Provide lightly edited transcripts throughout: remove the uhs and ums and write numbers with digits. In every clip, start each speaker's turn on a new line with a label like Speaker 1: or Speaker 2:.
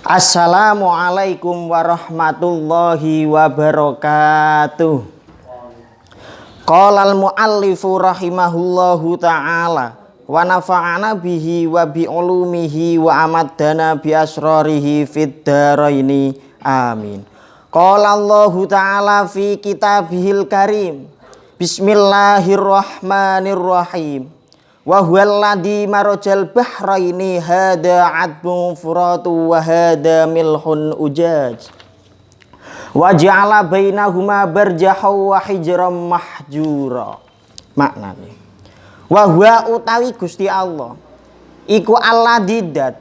Speaker 1: Assalamualaikum warahmatullahi wabarakatuh. Qala al-muallifu rahimahullahu ta'ala wa nafa'ana bihi wa bi ulumihi wa amaddana bi asrarihi fid dharaini amin. Qala Allahu ta'ala fi kitabihil karim. Bismillahirrahmanirrahim. Wa huwal ladzi marajal bahraini hada adbun furatu wa hada milhun ujaj wa ja'ala bainahuma barjahu wa hijram mahjura. Maknane wa huwa utawi Gusti Allah iku alladzi dat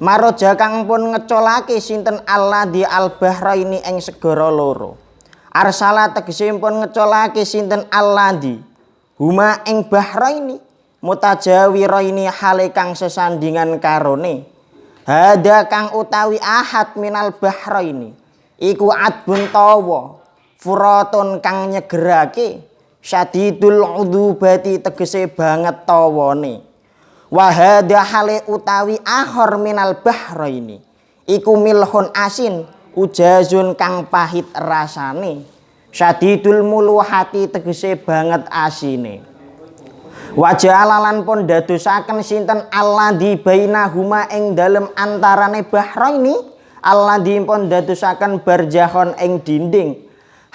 Speaker 1: maraja kang pun ngecolake sinten alladzi al bahraini ing segara loro. Arsala tegese pun ngecolake sinten alladzi huma ing bahraini mutajawiraini hale kang sesandingan karone. Hada kang utawi ahad minal bahraini iku adbun tawa furatun kang nyegerake syadidul udubati tegese banget tawane. Wa hada hale utawi ahor minal bahraini iku milhun asin ujazun kang pahit rasane syadidul muluhati tegese banget asine. Waja'alalan pun dadosaken sinten alladzi bainahuma ing dalem antarane bahraini alladzi pun dadosaken barjahon ing dinding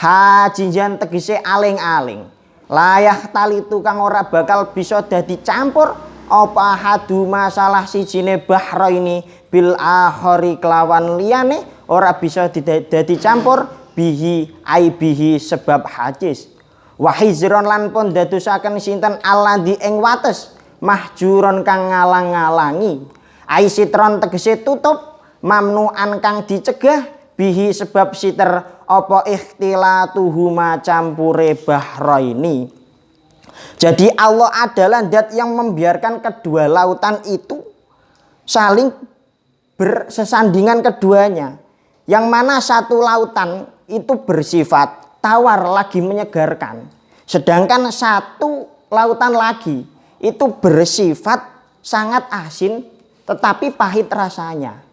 Speaker 1: hajijan tegese aling-aling layah tali tukang ora bakal bisa dadi campur apa hadu masalah sijine bahraini bil akhari kelawan liyane ora bisa dadi campur bihi ai bihi sebab hajis. Wa hizron lan pun dadosaken sinten alladzi ing wates mahjuron kang ngalang-ngalangi ai sitron tegese tutup mamnuan kang dicegah bihi sebab siter apa ikhtilatuhuma campure bahraini. Jadi Allah adalah zat yang membiarkan kedua lautan itu saling bersesandingan keduanya, yang mana satu lautan itu bersifat tawar lagi menyegarkan, sedangkan satu lautan lagi itu bersifat sangat asin tetapi pahit rasanya.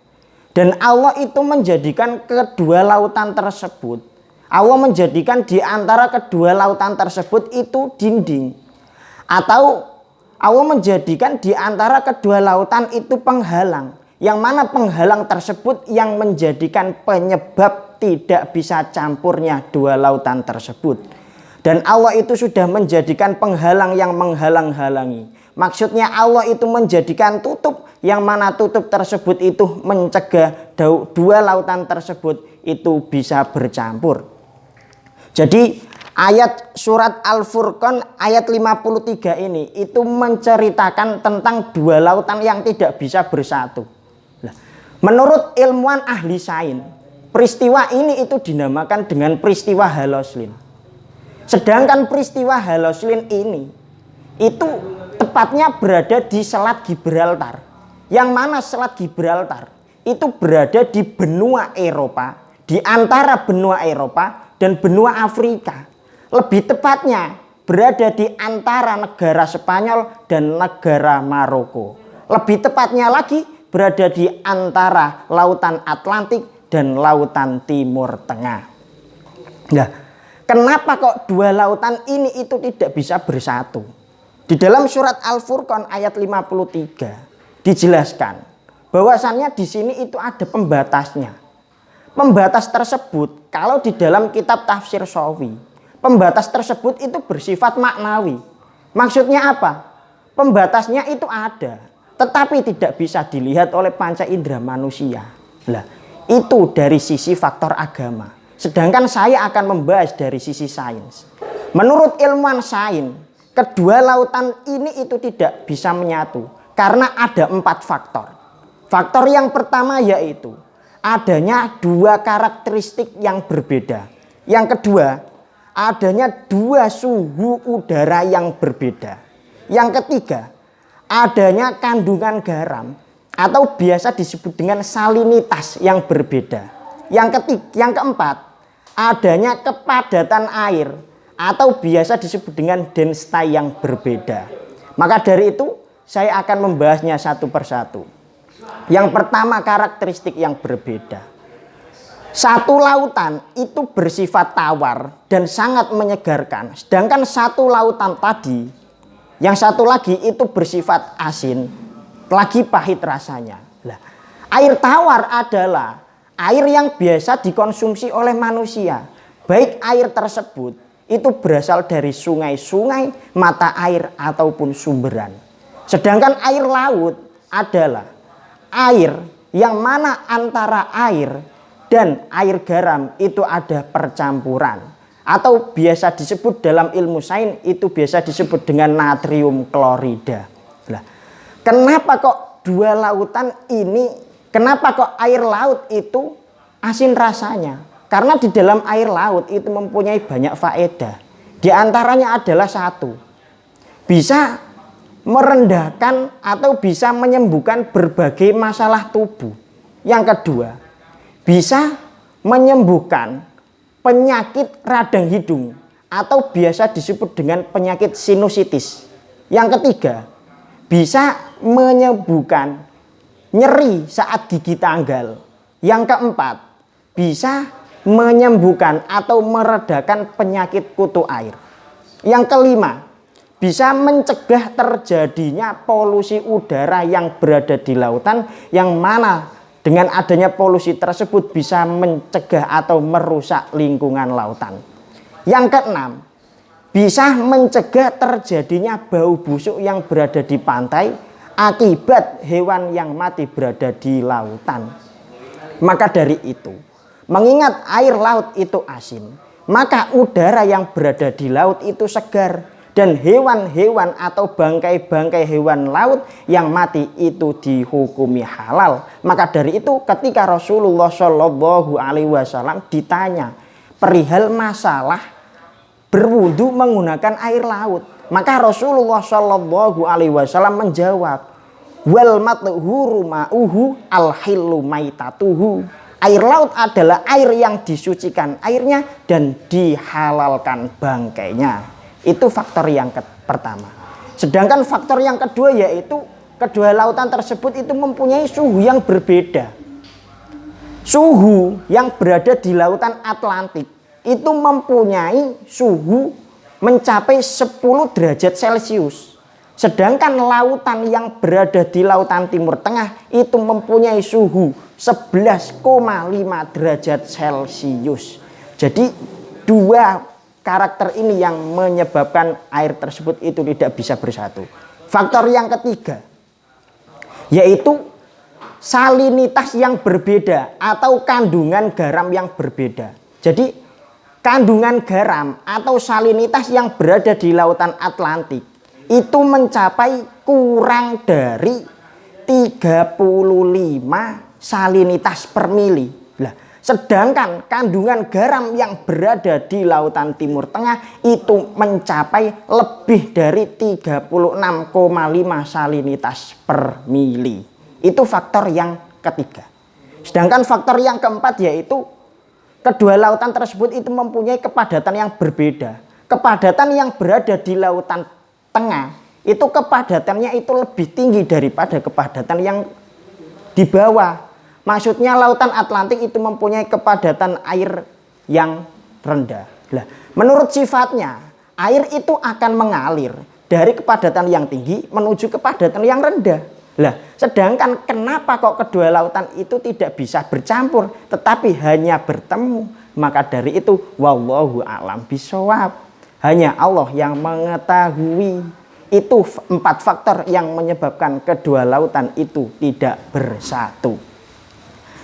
Speaker 1: Dan Allah itu menjadikan kedua lautan tersebut, Allah menjadikan di antara kedua lautan tersebut itu dinding, atau Allah menjadikan di antara kedua lautan itu penghalang, yang mana penghalang tersebut yang menjadikan penyebab tidak bisa campurnya dua lautan tersebut. Dan Allah itu sudah menjadikan penghalang yang menghalang-halangi. Maksudnya Allah itu menjadikan tutup, yang mana tutup tersebut itu mencegah dua lautan tersebut itu bisa bercampur. Jadi ayat surat Al-Furqan ayat 53 ini itu menceritakan tentang dua lautan yang tidak bisa bersatu. Menurut ilmuwan ahli sains, peristiwa ini itu dinamakan dengan peristiwa Haloslin. Sedangkan peristiwa Haloslin ini itu tepatnya berada di Selat Gibraltar. Yang mana Selat Gibraltar itu berada di benua Eropa, di antara benua Eropa dan benua Afrika. Lebih tepatnya berada di antara negara Spanyol dan negara Maroko. Lebih tepatnya lagi berada di antara lautan Atlantik dan lautan Timur Tengah. Nah, kenapa kok dua lautan ini itu tidak bisa bersatu? Di dalam surat Al-Furqan ayat 53 dijelaskan bahwasannya di sini itu ada pembatasnya. Pembatas tersebut kalau di dalam kitab tafsir Shawi, pembatas tersebut itu bersifat maknawi. Maksudnya apa? Pembatasnya itu ada, tetapi tidak bisa dilihat oleh panca indera manusia. Lah, itu dari sisi faktor agama. Sedangkan saya akan membahas dari sisi sains. Menurut ilmuwan sains, kedua lautan ini itu tidak bisa menyatu karena ada 4 faktor. Faktor yang pertama yaitu adanya dua karakteristik yang berbeda. Yang kedua, adanya dua suhu udara yang berbeda. Yang ketiga, adanya kandungan garam atau biasa disebut dengan salinitas yang berbeda. Yang keempat, adanya kepadatan air atau biasa disebut dengan density yang berbeda. Maka dari itu saya akan membahasnya satu persatu. Yang pertama, karakteristik yang berbeda. Satu lautan itu bersifat tawar dan sangat menyegarkan. Sedangkan satu lautan tadi, yang satu lagi itu bersifat asin, lagi pahit rasanya. Nah, air tawar adalah air yang biasa dikonsumsi oleh manusia. Baik air tersebut itu berasal dari sungai-sungai, mata air ataupun sumberan. Sedangkan air laut adalah air yang mana antara air dan air garam itu ada percampuran, atau biasa disebut dalam ilmu sains itu biasa disebut dengan natrium klorida. Nah, kenapa kok dua lautan ini, kenapa kok air laut itu asin rasanya? Karena di dalam air laut itu mempunyai banyak faedah. Di antaranya adalah satu, bisa merendahkan atau bisa menyembuhkan berbagai masalah tubuh. Yang kedua, bisa menyembuhkan penyakit radang hidung atau biasa disebut dengan penyakit sinusitis. Yang ketiga, bisa menyembuhkan nyeri saat gigi tanggal. Yang keempat, bisa menyembuhkan atau meredakan penyakit kutu air. Yang kelima, bisa mencegah terjadinya polusi udara yang berada di lautan, yang mana dengan adanya polusi tersebut bisa mencegah atau merusak lingkungan lautan. Yang keenam, bisa mencegah terjadinya bau busuk yang berada di pantai akibat hewan yang mati berada di lautan. Maka dari itu, mengingat air laut itu asin, maka udara yang berada di laut itu segar, dan hewan-hewan atau bangkai-bangkai hewan laut yang mati itu dihukumi halal. Maka dari itu ketika Rasulullah Shallallahu Alaihi Wasallam ditanya perihal masalah berwudu menggunakan air laut, maka Rasulullah Shallallahu Alaihi Wasallam menjawab, wal mathuru ma'uhu al-hillu maitatuhu. Air laut adalah air yang disucikan airnya dan dihalalkan bangkainya. Itu faktor yang pertama. Sedangkan faktor yang kedua yaitu kedua lautan tersebut itu mempunyai suhu yang berbeda. Suhu yang berada di lautan Atlantik itu mempunyai suhu mencapai 10 derajat Celcius. Sedangkan lautan yang berada di lautan Timur Tengah itu mempunyai suhu 11,5 derajat Celcius. Jadi dua karakter ini yang menyebabkan air tersebut itu tidak bisa bersatu. Faktor yang ketiga yaitu salinitas yang berbeda atau kandungan garam yang berbeda. Jadi kandungan garam atau salinitas yang berada di lautan Atlantik itu mencapai kurang dari 35 salinitas per mili. Sedangkan kandungan garam yang berada di lautan Timur Tengah itu mencapai lebih dari 36,5 salinitas per mili. Itu faktor yang ketiga. Sedangkan faktor yang keempat yaitu kedua lautan tersebut itu mempunyai kepadatan yang berbeda. Kepadatan yang berada di lautan tengah itu kepadatannya itu lebih tinggi daripada kepadatan yang di bawah. Maksudnya lautan Atlantik itu mempunyai kepadatan air yang rendah. Nah, menurut sifatnya air itu akan mengalir dari kepadatan yang tinggi menuju kepadatan yang rendah. Nah, sedangkan kenapa kok kedua lautan itu tidak bisa bercampur tetapi hanya bertemu? Maka dari itu wallahu a'lam bishawab. Hanya Allah yang mengetahui. Itu 4 faktor yang menyebabkan kedua lautan itu tidak bersatu.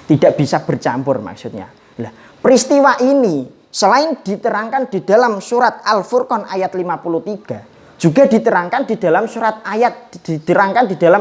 Speaker 1: Tidak bisa bercampur maksudnya. Nah, peristiwa ini selain diterangkan di dalam surat Al-Furqan ayat 53, juga diterangkan di dalam surat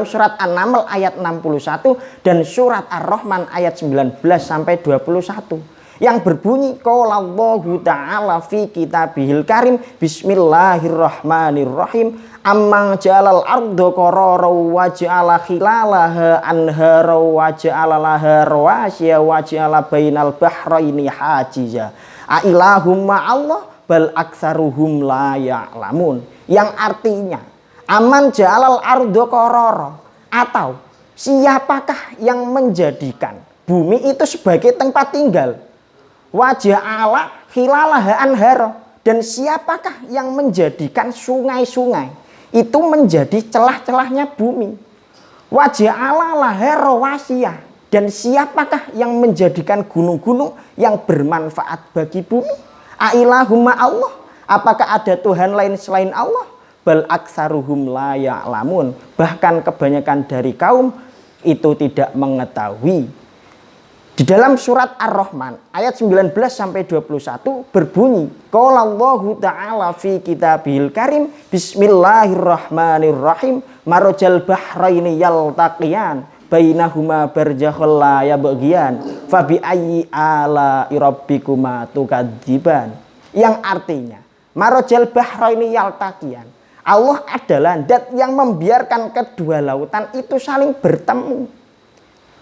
Speaker 1: surat An-Naml ayat 61 dan surat Ar-Rahman ayat 19 sampai 21. Yang berbunyi qaulallahu ta'ala fi kitabihil karim bismillahirrahmanirrahim amman ja'alal arda qarara wa ja'ala khilalaha anhara wa ja'ala laha rawasiya wa ja'ala bainal bahraini hajiza a ilahum ma'allah bal aktsaruhum la ya'lamun. Yang artinya aman ja'alal arda qarara, atau Siapakah yang menjadikan bumi itu sebagai tempat tinggal? Wa ja'ala khilalaha anhara. Dan siapakah yang menjadikan sungai-sungai itu menjadi celah-celahnya bumi? Wa ja'ala laha rawasiyah. Dan siapakah yang menjadikan gunung-gunung yang bermanfaat bagi bumi? Ailahumma Allah. Apakah ada Tuhan lain selain Allah? Bal aksaruhum la ya'lamun. Bahkan kebanyakan dari kaum itu tidak mengetahui. Di dalam surat Ar-Rahman ayat 19 sampai 21 berbunyi, qala Allahu ta'ala fi kitabil karim, bismillahirrahmanirrahim, marajal bahraini yaltaqiyan bainahuma barzakhun la yabghiyan fa bi ayyi ala rabbikuma tukadziban. Yang artinya, marajal bahraini yaltaqiyan, Allah adalah zat yang membiarkan kedua lautan itu saling bertemu.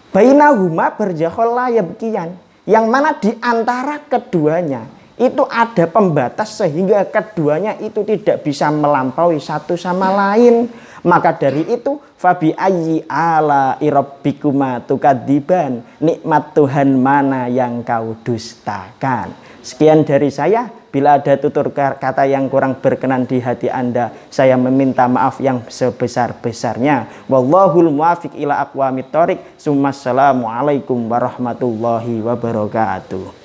Speaker 1: Bainahuma barzakhun la yabghiyan, yang mana di antara keduanya itu ada pembatas sehingga keduanya itu tidak bisa melampaui satu sama lain. Maka dari itu, fabi ayyi ala rabbikuma tukadziban, nikmat Tuhan mana yang kau dustakan. Sekian dari saya. Bila ada tutur kata yang kurang berkenan di hati Anda, saya meminta maaf yang sebesar-besarnya. Wallahul muwaffiq ila aqwamit thoriq. Assalamualaikum warahmatullahi wabarakatuh.